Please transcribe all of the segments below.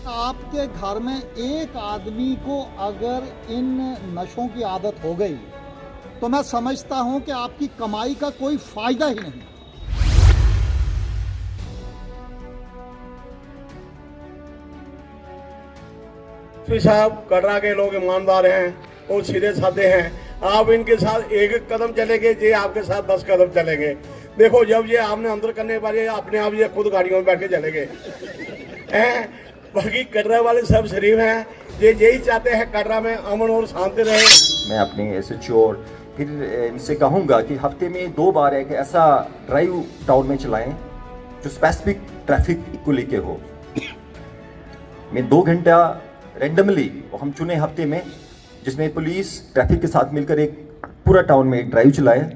आपके घर में एक आदमी को अगर इन नशों की आदत हो गई तो मैं समझता हूं कि आपकी कमाई का कोई फायदा ही नहीं। साहब कटरा के लोग ईमानदार हैं और सीधे साधे हैं। आप इनके साथ एक कदम चलेंगे, ये आपके साथ 10 कदम चलेंगे। देखो जब ये आपने अंदर करने वाले अपने आप ये खुद गाड़ियों में बैठ के चलेंगे हैं। बाकी कटरा वाले सब शरीफ हैं, ये यही चाहते हैं कटरा में अमन और शांति रहे। मैं अपने एसएचओ और फिर इनसे कहूँगा कि हफ्ते में 2 बार एक ऐसा ड्राइव टाउन में चलाएं जो स्पेसिफिक ट्रैफिक को लेके हो। मैं 2 घंटा रेंडमली हम चुने हफ्ते में, जिसमें पुलिस ट्रैफिक के साथ मिलकर एक पूरा टाउन में एक ड्राइव चलाए।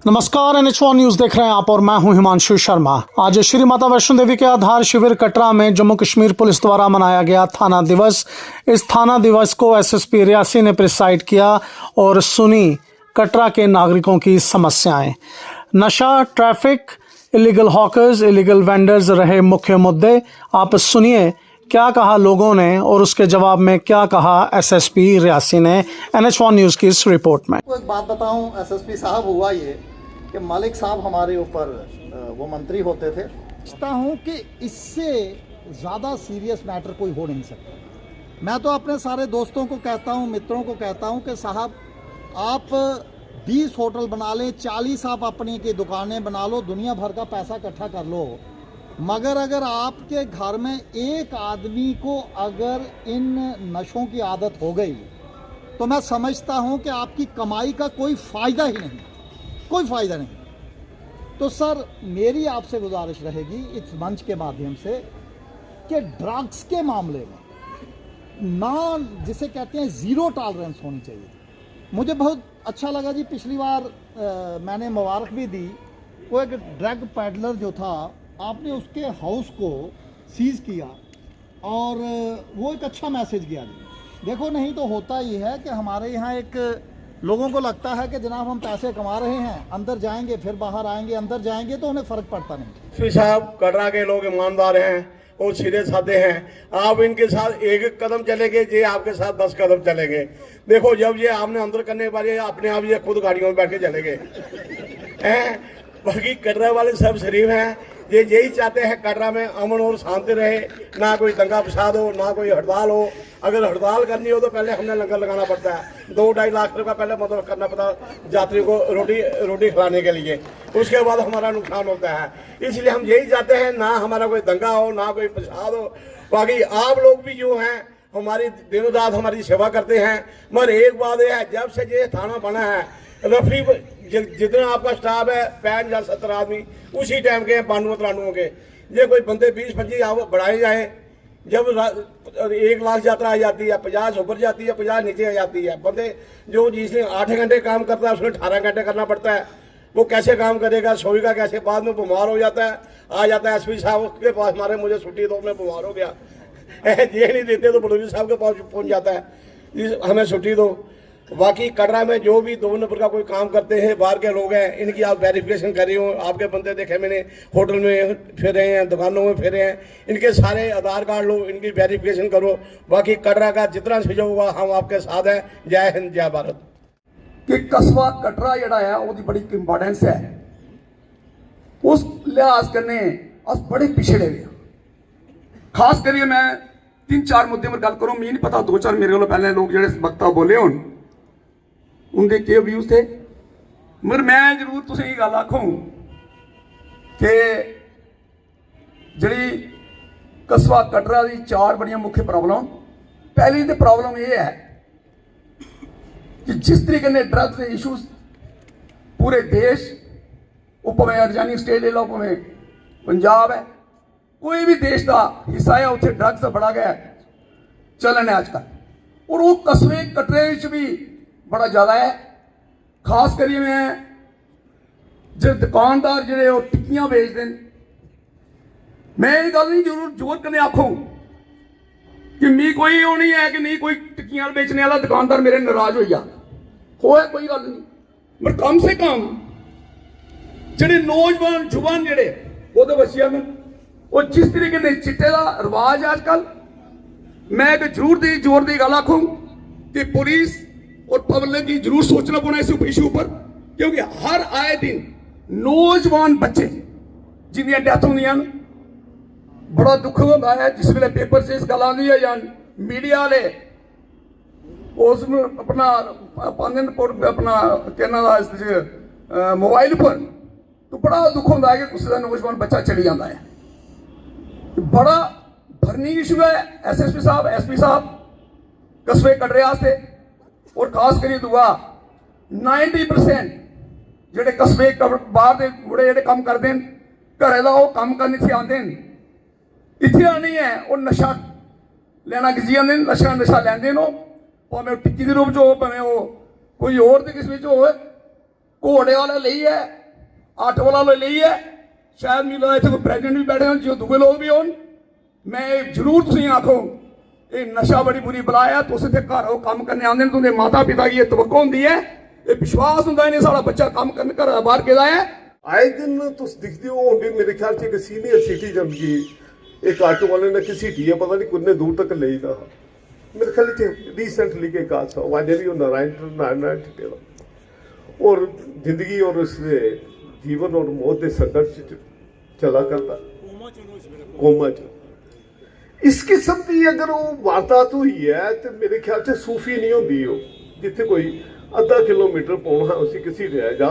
नमस्कार, NH1 न्यूज देख रहे हैं आप और मैं हूं हिमांशु शर्मा। आज श्री माता वैष्णो देवी के आधार शिविर कटरा में जम्मू कश्मीर पुलिस द्वारा मनाया गया थाना दिवस। इस थाना दिवस को SSP रियासी ने प्रिसाइड किया और सुनी कटरा के नागरिकों की समस्याएं। नशा, traffic, illegal hawkers, illegal vendors रहे मुख्य मुद्दे। आप सुनिए क्या कहा लोगों ने और उसके जवाब में क्या कहा SSP रियासी ने NH1 न्यूज की इस रिपोर्ट में। तो एक बात बताऊं SSP साहब, हुआ ये कि मलिक साहब हमारे ऊपर वो मंत्री होते थे। समझता हूं कि इससे ज़्यादा सीरियस मैटर कोई हो नहीं सकता। मैं तो अपने सारे दोस्तों को कहता हूं, मित्रों को कहता हूं कि साहब आप 20 होटल बना लें, 40 आप अपनी की दुकानें बना लो, दुनिया भर का पैसा इकट्ठा कर लो, मगर अगर आपके घर में एक आदमी को अगर इन नशों की आदत हो गई तो मैं समझता हूं कि आपकी कमाई का कोई फ़ायदा ही नहीं, कोई फ़ायदा नहीं। तो सर मेरी आपसे गुजारिश रहेगी इस मंच के माध्यम से कि ड्रग्स के मामले में ना, जिसे कहते हैं ज़ीरो टॉलरेंस होनी चाहिए। मुझे बहुत अच्छा लगा जी, पिछली बार मैंने मुबारक भी दी, वो एक ड्रग पैडलर जो था आपने उसके हाउस को सीज किया और वो एक अच्छा मैसेज गया जी। देखो नहीं तो होता ही है कि हमारे यहाँ एक लोगों को लगता है कि जनाब हम पैसे कमा रहे हैं, अंदर जाएंगे फिर बाहर आएंगे, अंदर जाएंगे तो उन्हें फ़र्क पड़ता नहीं। साहब कटरा के लोग ईमानदार हैं और सीधे साधे हैं। आप इनके साथ एक कदम चलेंगे, ये आपके साथ 10 कदम चलेंगे। देखो जब ये आपने अंदर करने वाले अपने आप ये खुद गाड़ियों में बैठ के चलेंगे हैं। बाकी कटरा वाले सब शरीफ हैं, ये यही चाहते हैं कटरा में अमन और शांति रहे, ना कोई दंगा फसाद हो, ना कोई हड़ताल हो। अगर हड़ताल करनी हो तो पहले हमने लंगर लगाना पड़ता है, 2-2.5 लाख रुपया पहले मतलब करना पड़ता यात्री को रोटी खिलाने के लिए, उसके बाद हमारा नुकसान होता है। इसलिए हम यही चाहते हैं ना हमारा कोई दंगा हो, ना कोई फसाद हो। बाकी आप लोग भी जो हैं हमारी दिनों रात हमारी सेवा करते हैं, मगर एक बात यह है, जब से ये थाना बना है रफी जितना आपका स्टाफ है 65 या 70 आदमी उसी टाइम के हैं, 92-93 के। ये कोई बंदे 20-25 बढ़ाए जाए। जब 1 लाख यात्रा आ जाती है, 50 ऊपर जाती है, 50 नीचे आ जाती है, बंदे जो जिसने 8 घंटे काम करता है उसने 18 घंटे करना पड़ता है। वो कैसे काम करेगा, सोएगा कैसे, बाद में बीमार हो जाता है, आ जाता है SP साहब के पास, मारे मुझे छुट्टी दो, मैं बीमार हो गया। ये नहीं देते तो बलूजी साहब के पास पहुँच जाता है, हमें छुट्टी दो। बाकी कटरा में जो भी 2 नंबर का कोई काम करते हैं बाहर के लोग हैं, इनकी आप वेरिफिकेशन कर रही हो। आपके बंदे देखे मैंने, होटल में फिरे हैं, दुकानों में फिरे हैं, इनके सारे आधार कार्ड लो, इनकी वेरिफिकेशन करो। बाकी कटरा का जितना सहयोग होगा हम आपके साथ हैं। जय हिंद, जय भारत। कि कस्बा कटरा जड़ा है वो बड़ी इंपॉर्टेंस है, उस लिहाज करने अस बड़े पिछड़े हुए। खास करिए मैं 3-4 मुद्दे पर गल करूं, मैं नहीं पता 2-4 मेरे को पहले लोग जो वक्ता बोले हो उनके के व्यूज थे, मगर मैं जरूर तुसें ये गल आखूं कि जी कस्बा कटरा की 4 बड़िया मुख्य प्रॉब्लम। पहली तो प्रॉब्लम यह है कि जिस तरीके ने ड्रग्स के इशूज पूरे देश, वो भावें अर्जानी स्टेट ले लो, भावें पंजाब है, कोई भी देश का हिस्सा है, उत्थे ड्रग्स का बड़ा गया चलन है आजकल। और वो कस्बे कटरे भी बड़ा ज़्यादा है। खास करिए मैं जो दुकानदार जो टिक्कियां बेचते हैं, मैं ये गल नहीं जरूर जोर करने आखूं कि मी कोई वो नहीं है कि नहीं कोई टिक्कियां बेचने वाला दुकानदार मेरे नाराज हो गया हो, कोई गल नहीं, पर कम से कम ਜਿਹੜੇ नौजवान जुबान ਜਿਹੜੇ ਉਹਦੇ ਬੱਚਿਆਂ ਨੂੰ ਉਹ जिस तरीके से चिट्टे का रिवाज है आजकल, मैं एक जरूर दी जोर दी गल आखूं कि पुलिस और पब्लिक की जरूर सोचना पौना इस इशू पर, क्योंकि हर आए दिन नौजवान बच्चे जिन्हें डेथ होंदियां बड़ा दुख होता है जिस वे पेपर से इस गल आती है या मीडिया वाले उस अपना पाने अपना कहना मोबाइल पर, तो बड़ा दुख होता है कि किसी का नौजवान बच्चा चली जाता है। बड़ा भरनी इशू है SSP साहब SP साहब कस्बे कटरे वास्ते, और खास करिए दुआ 90% ਜਿਹੜੇ कस्बे बाहर के मुड़े ਜਿਹੜੇ काम करते हैं घरे का वो काम करने इतने आते हैं, इतने आनी है वो नशा लेना किसी आते नशा लैंदे नो, भावें टिक्की के रूप च हो भावें वो कोई और किस्म च हो, घोड़े वाला लई है आटो वाला लई है, शायद मिल रहा इतने कोई प्रेजिडेंट भी बैठे हो जो दूसरे लोग भी हो। मैं जरूर तुम आखो ये नशा बड़ी बुरी बला है, तुम इतने घर काम करने आते हैं, तुंदे माता पिता की तवक्को होंगी है, ये विश्वास होंगे इन्हें साड़ा बच्चा काम करने घर बाहर गेदा है। आए दिन तुम दिखते हो होंगे मेरे ख्याल से एक सीनियर सिटीजन की एक ऑटो वाले ने किसी टी पता नहीं कितने दूर तक ले था, मेरे ख्याल से रिसेंटली के हादसा वाजे भी नारायण और जिंदगी और उससे जीवन और मौत के संघर्ष चला करता कोमा च इस किस्म की अगर वो वारदात हुई है तो मेरे ख्याल से सूफी नहीं होंगी हो, जिथे कोई आधा किलोमीटर पौना उसी किसी रह जा,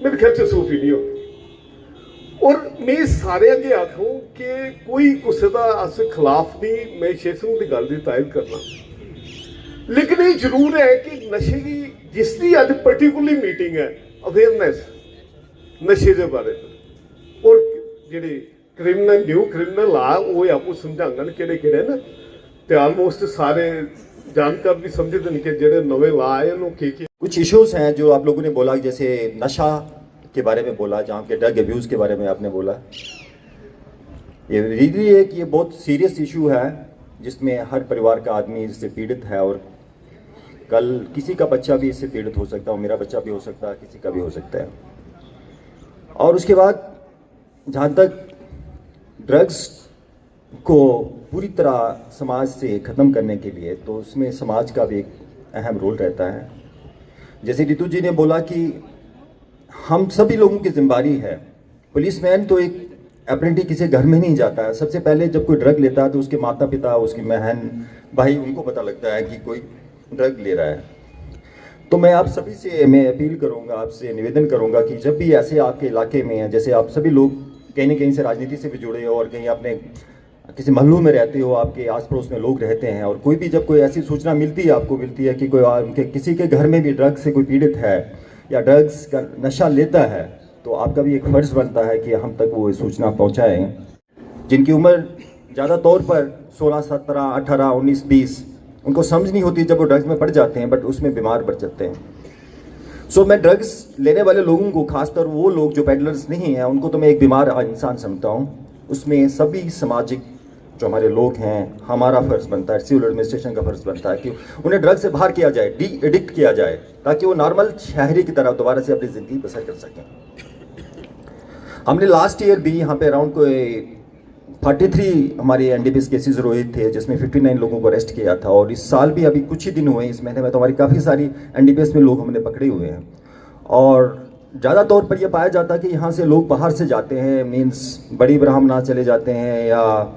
मेरे ख्याल से सूफी नहीं होती। और मैं सारे अगे आखूं कि कोई किसी का अस खिलाफ नहीं, मैं शेषन की गल की तायद करना, लेकिन ये जरूर है कि नशे की जिसकी अज पर्टिकुलरली मीटिंग है अवेयरनेस नशे के बारे और जेडे क्रिमिनल न्यू क्रिमिनल ला वो आपको समझांगन केड़े ना, तो आलमोस्ट सारे जानकार भी समझते हैं कि जेडे नवे ला आए उन्होंने कुछ इश्यूज हैं जो आप लोगों ने बोला, जैसे नशा के बारे में बोला, जहाँ के ड्रग अब्यूज़ के बारे में आपने बोला, ये रियली है कि ये बहुत सीरियस इशू है जिसमें हर परिवार का आदमी इससे पीड़ित है, और कल किसी का बच्चा भी इससे पीड़ित हो सकता है, मेरा बच्चा भी हो सकता है, किसी का भी हो सकता है। और उसके बाद जहाँ तक ड्रग्स को पूरी तरह समाज से ख़त्म करने के लिए, तो उसमें समाज का भी एक अहम रोल रहता है। जैसे रितु जी ने बोला कि हम सभी लोगों की जिम्मेदारी है, पुलिसमैन तो एक अपरेंटली किसी घर में नहीं जाता है, सबसे पहले जब कोई ड्रग लेता है तो उसके माता पिता, उसकी बहन भाई, उनको पता लगता है कि कोई ड्रग ले रहा है। तो मैं आप सभी से मैं अपील करूंगा, आपसे निवेदन करूंगा कि जब भी ऐसे आपके इलाके में हैं, जैसे आप सभी लोग कहीं ना कहीं से राजनीति से भी जुड़े हो और कहीं अपने किसी महल्लों में रहते हो, आपके आस पड़ोस में लोग रहते हैं, और कोई भी जब कोई ऐसी सूचना मिलती है, आपको मिलती है कि कोई उनके किसी के घर में भी ड्रग्स से कोई पीड़ित है या ड्रग्स का नशा लेता है, तो आपका भी एक फ़र्ज़ बनता है कि हम तक वो सूचना पहुँचाएँ। जिनकी उम्र ज़्यादा तौर पर 16, 17, 18, 19, 20, उनको समझ नहीं होती जब वो ड्रग्स में पड़ जाते हैं, बट उसमें बीमार पड़ जाते हैं। सो मैं ड्रग्स लेने वाले लोगों को, खासकर वो लोग जो पेडलर्स नहीं हैं, उनको तो मैं एक बीमार इंसान समझता हूँ। उसमें सभी सामाजिक जो हमारे लोग हैं, हमारा फ़र्ज़ बनता है, सिविल एडमिनिस्ट्रेशन का फ़र्ज़ बनता है कि उन्हें ड्रग से बाहर किया जाए, डी एडिक्ट किया जाए, ताकि वो नॉर्मल शहरी की तरह दोबारा से अपनी ज़िंदगी बसर कर सकें। हमने लास्ट ईयर भी यहाँ पे अराउंड कोई 43 हमारे NDPS केसेस रोए थे, जिसमें 59 लोगों को अरेस्ट किया था, और इस साल भी अभी कुछ ही दिन हुए, इस महीने में तो हमारी काफ़ी सारी NDPS में लोग हमने पकड़े हुए हैं। और ज़्यादा तौर पर यह पाया जाता है कि यहाँ से लोग बाहर से जाते हैं, मीन्स बड़ी ब्राह्मणा चले जाते हैं या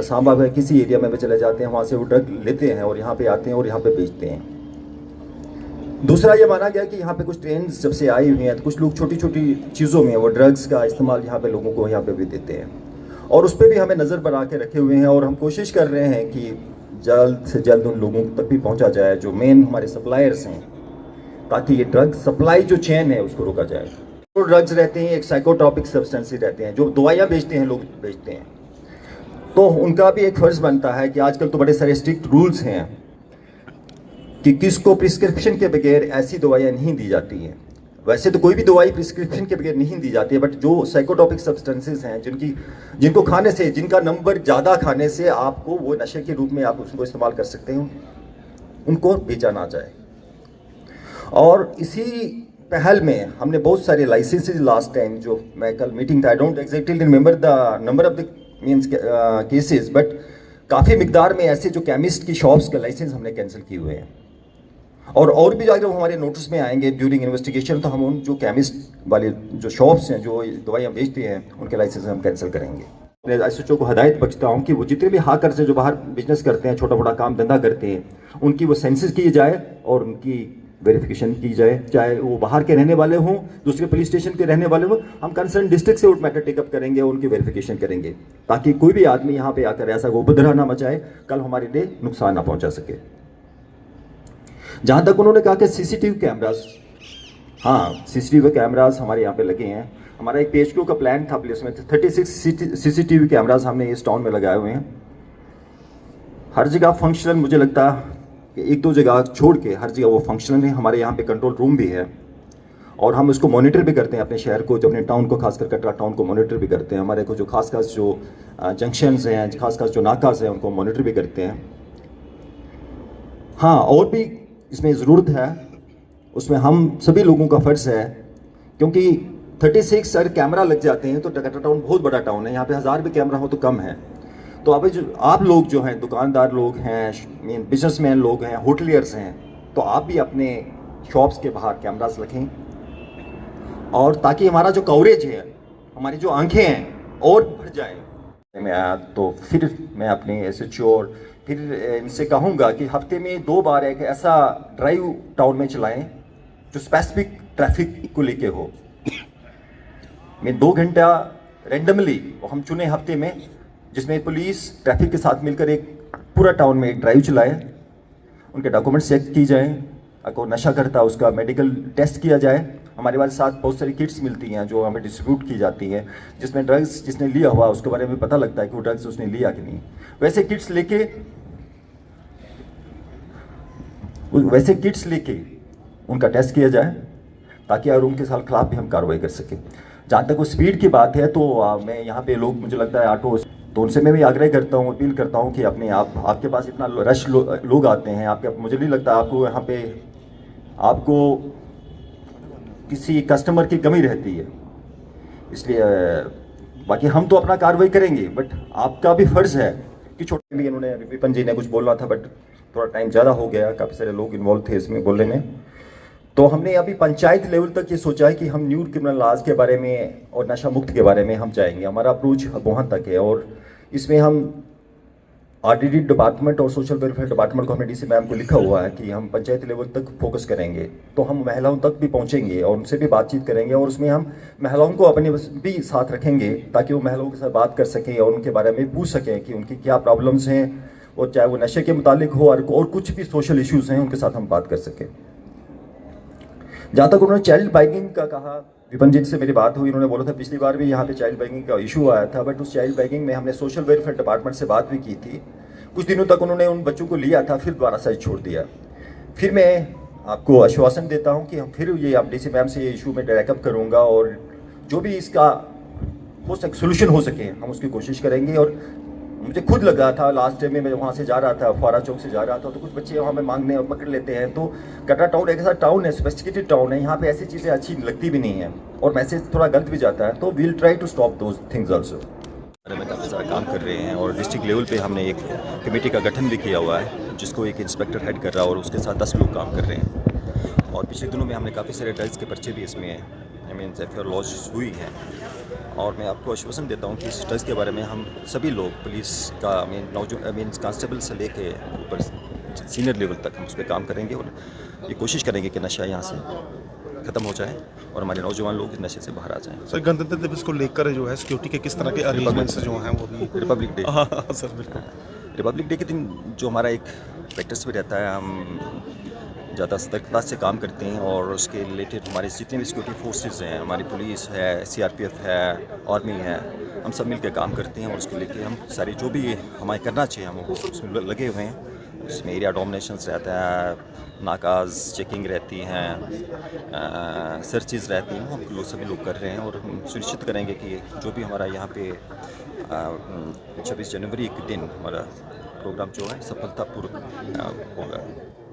सांबा में किसी एरिया में भी चले जाते हैं, वहाँ से वो ड्रग लेते हैं और यहाँ पे आते हैं और यहाँ पे बेचते हैं। दूसरा ये माना गया कि यहाँ पे कुछ ट्रेंड्स जब से आई हुई हैं, तो कुछ लोग छोटी छोटी चीज़ों में वो ड्रग्स का इस्तेमाल यहाँ पे लोगों को यहाँ पे भी देते हैं, और उस पर भी हमें नज़र बना के रखे हुए हैं, और हम कोशिश कर रहे हैं कि जल्द से जल्द उन लोगों तक भी पहुँचा जाए जो मेन हमारे सप्लायर्स हैं, ताकि ये ड्रग सप्लाई जो चेन है उसको रोका जाए। तो ड्रग्स रहते हैं, एक साइकोट्रॉपिक सब्सटेंसेस रहते हैं, जो दवाइयाँ बेचते हैं, लोग बेचते हैं, तो उनका भी एक फ़र्ज़ बनता है कि आजकल तो बड़े सारे स्ट्रिक्ट रूल्स हैं कि किसको प्रिस्क्रिप्शन के बगैर ऐसी दवाइयाँ नहीं दी जाती हैं। वैसे तो कोई भी दवाई प्रिस्क्रिप्शन के बगैर नहीं दी जाती है, बट जो साइकोटॉपिक सब्सटेंसेस हैं, जिनको खाने से, जिनका नंबर ज़्यादा खाने से आपको वो नशे के रूप में आप उसको इस्तेमाल कर सकते हैं, उनको बेचा ना जाए। और इसी पहल में हमने बहुत सारे लाइसेंसेज लास्ट टाइम, जो मैं कल मीटिंग था, I don't exactly remember the number of the means cases, but काफ़ी मिकदार में ऐसे जो केमिस्ट की शॉप्स के लाइसेंस हमने कैंसिल किए हुए हैं, और भी अगर हमारे नोटिस में आएंगे ड्यूरिंग इन्वेस्टिगेशन, तो हम उन जो केमिस्ट वाले जो शॉप्स हैं जो दवाइयाँ बेचते हैं उनके लाइसेंस हम कैंसिल करेंगे। मैं एसएचओ को हदायत बख्शता हूँ कि वो जितने भी हाकर से जो बाहर बिजनेस करते हैं, छोटा मोटा काम धंधा करते हैं, उनकी वो सेंसेस की जाए और उनकी वेरिफिकेशन की जाए, चाहे वो बाहर के रहने वाले हों, दूसरे पुलिस स्टेशन के रहने वाले हों। हम कंसर्न डिस्ट्रिक्ट से वो मैटर टेकअप करेंगे और उनकी वेरिफिकेशन करेंगे, ताकि कोई भी आदमी यहाँ पे आकर ऐसा उपद्रव ना मचाए, कल हमारे लिए नुकसान ना पहुँचा सके। जहाँ तक उन्होंने कहा कि सीसीटीवी कैमरास, हाँ सीसीटीवी कैमरास हमारे यहाँ पे लगे हैं। हमारा एक PHQ का प्लान था पुलिस में, 36 सीसीटीवी कैमरास हमने इस टाउन में लगाए हुए हैं। हर जगह फंक्शनल, मुझे लगता है कि एक दो जगह छोड़ के हर जगह वो फंक्शनल है। हमारे यहाँ पे कंट्रोल रूम भी है और हम उसको मॉनिटर भी करते हैं, अपने शहर को, जो अपने टाउन को, खासकर कटरा टाउन को मॉनिटर भी करते हैं। हमारे को जो खास जो जंक्शंस हैं, खास जो नाकास हैं, उनको मॉनिटर भी करते हैं। हाँ, और भी इसमें ज़रूरत है, उसमें हम सभी लोगों का फ़र्ज़ है, क्योंकि 36 अगर कैमरा लग जाते हैं तो कटरा टाउन बहुत बड़ा टाउन है, यहाँ पे 1000 भी कैमरा हो तो कम है। तो आप लोग जो हैं, दुकानदार लोग हैं, बिजनेसमैन लोग हैं, होटलियर्स हैं, तो आप भी अपने शॉप्स के बाहर कैमरास रखें, और ताकि हमारा जो कवरेज है, हमारी जो आंखें हैं और बढ़ जाएं। मैं तो फिर मैं अपने SHO और फिर इनसे कहूँगा कि हफ्ते में 2 बार एक ऐसा ड्राइव टाउन में चलाएं जो स्पेसिफिक ट्रैफिक को लेके हो। मैं 2 घंटा रेंडमली हम चुने हफ्ते में, जिसमें पुलिस ट्रैफिक के साथ मिलकर एक पूरा टाउन में एक ड्राइव चलाए, उनके डॉक्यूमेंट्स चेक की जाए, अगर नशा करता उसका मेडिकल टेस्ट किया जाए। हमारे पास साथ बहुत सारी किट्स मिलती हैं जो हमें डिस्ट्रीब्यूट की जाती हैं, जिसमें ड्रग्स जिसने लिया हुआ उसके बारे में पता लगता है कि वो ड्रग्स उसने लिया कि नहीं। वैसे किट्स लेके उनका टेस्ट किया जाए, ताकि और उनके साथ खिलाफ भी हम कार्रवाई कर सकें। जहाँ तक वो स्पीड की बात है, तो मैं यहाँ पे लोग, मुझे लगता है ऑटो, तो उनसे मैं भी आग्रह करता हूँ, अपील करता हूँ कि अपने आपके पास इतना रश लोग आते हैं, मुझे नहीं लगता आपको यहाँ पे आपको किसी कस्टमर की कमी रहती है। इसलिए बाकी हम तो अपना कार्रवाई करेंगे, बट आपका भी फ़र्ज़ है कि छोटे भी, इन्होंने विपिन जी ने कुछ बोलना था बट थोड़ा टाइम ज़्यादा हो गया, काफ़ी सारे लोग इन्वॉल्व थे इसमें बोलने में। तो हमने अभी पंचायत लेवल तक ये सोचा है कि हम न्यू क्रिमिनल लॉज के बारे में और नशा मुक्त के बारे में हम जाएंगे। हमारा अप्रोच वहाँ तक है, और इसमें हम RDD डिपार्टमेंट और सोशल वेलफेयर डिपार्टमेंट को हमने DC मैम को लिखा हुआ है कि हम पंचायत लेवल तक फोकस करेंगे। तो हम महिलाओं तक भी पहुँचेंगे और उनसे भी बातचीत करेंगे, और उसमें हम महिलाओं को अपने भी साथ रखेंगे, ताकि वो महिलाओं के साथ बात कर सकें और उनके बारे में पूछ सकें कि उनकी क्या प्रॉब्लम्स हैं, और चाहे वो नशे के मुतालिक हो और कुछ भी सोशल इश्यूज़ हैं, उनके साथ हम बात कर सकें। जहाँ तक उन्होंने चाइल्ड बाइकिंग का कहा, विपिन जी से मेरी बात हुई, उन्होंने बोला था पिछली बार भी यहाँ पे चाइल्ड बाइकिंग का इशू आया था, बट उस चाइल्ड बाइकिंग में हमने सोशल वेलफेयर डिपार्टमेंट से बात भी की थी। कुछ दिनों तक उन्होंने उन बच्चों को लिया था, फिर दोबारा साइड छोड़ दिया। फिर मैं आपको आश्वासन देता हूँ कि हम फिर ये आप DC मैम से ये इशू में डायरेक्ट करूँगा, और जो भी इसका सोल्यूशन हो सके हम उसकी कोशिश करेंगे। और मुझे खुद लग रहा था लास्ट टाइम में, मैं वहाँ से जा रहा था, फुआरा चौक से जा रहा था, तो कुछ बच्चे वहाँ पे मांगने और पकड़ लेते हैं। तो कटरा टाउन एक ऐसा टाउन है, सोफिस्टिकेटेड टाउन है, यहाँ पे ऐसी चीज़ें अच्छी लगती भी नहीं है और मैसेज थोड़ा गलत भी जाता है। तो we'll try to stop those things also. में काफ़ी सारा काम कर रहे हैं, और डिस्ट्रिक्ट लेवल पे हमने एक कमेटी का गठन भी किया हुआ है, जिसको एक इंस्पेक्टर हेड कर रहा है, और उसके साथ 10 लोग काम कर रहे हैं। और पिछले दिनों में हमने काफ़ी सारे ड्रग्स के पर्चे भी इसमें FIR लॉन्च हुई हैं। और मैं आपको आश्वासन देता हूँ कि इस ड्रग्स के बारे में हम सभी लोग, पुलिस का कांस्टेबल से लेके ऊपर सीनियर लेवल तक हम उस पर काम करेंगे, और ये कोशिश करेंगे कि नशा यहाँ से ख़त्म हो जाए और हमारे नौजवान लोग इस नशे से बाहर आ जाएं। सर, गणतंत्र दिवस को लेकर जो है सिक्योरिटी के किस तरह के अरेंजमेंट्स जो हैं वो भी रिपब्लिक डे, सर बिल्कुल रिपब्लिक डे के दिन जो हमारा एक प्रैक्टिस भी रहता है, हम ज़्यादा सतर्कता से काम करते हैं, और उसके रिलेटेड हमारे जितने भी सिक्योरिटी फोर्सेस हैं, हमारी पुलिस है, CRPF है, आर्मी है, हम सब मिलकर काम करते हैं, और उसको लेके हम सारी जो भी हमें करना चाहिए हम उसमें लगे हुए हैं। इसमें एरिया डोमिनेशंस रहता है, नाकाज चेकिंग रहती हैं, सर्चेज रहती हैं, हम लोग सभी लोग कर रहे हैं, और हम सुनिश्चित करेंगे कि जो भी हमारा यहाँ पे 26 जनवरी के दिन हमारा प्रोग्राम जो है सफलतापूर्वक होगा।